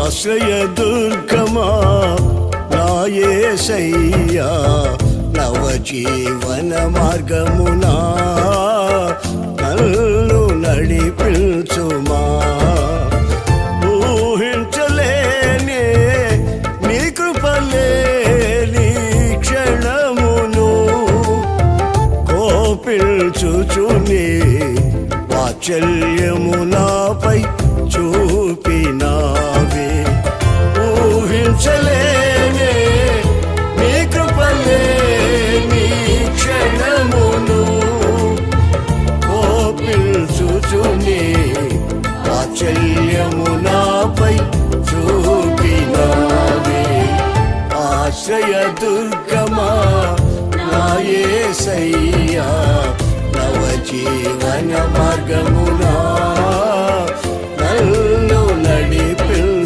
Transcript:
ఆశ్రయదుర్గమా నా యేసయ్యా నవజీవన మార్గమునా నన్ను నడిపించుమా ఊహించలేనే నీ కృపలేని క్షణమును కోపించుచుని వాత్సల్యము నాపై చూపినావే ఊహించలేనే నీ కృపలేని క్షణమును కోపించుచుని వాత్సల్యము నాపై చూపినావే ఆశ్రయదుర్గమా నా యేసయ్యా నవజీవన మార్గమునా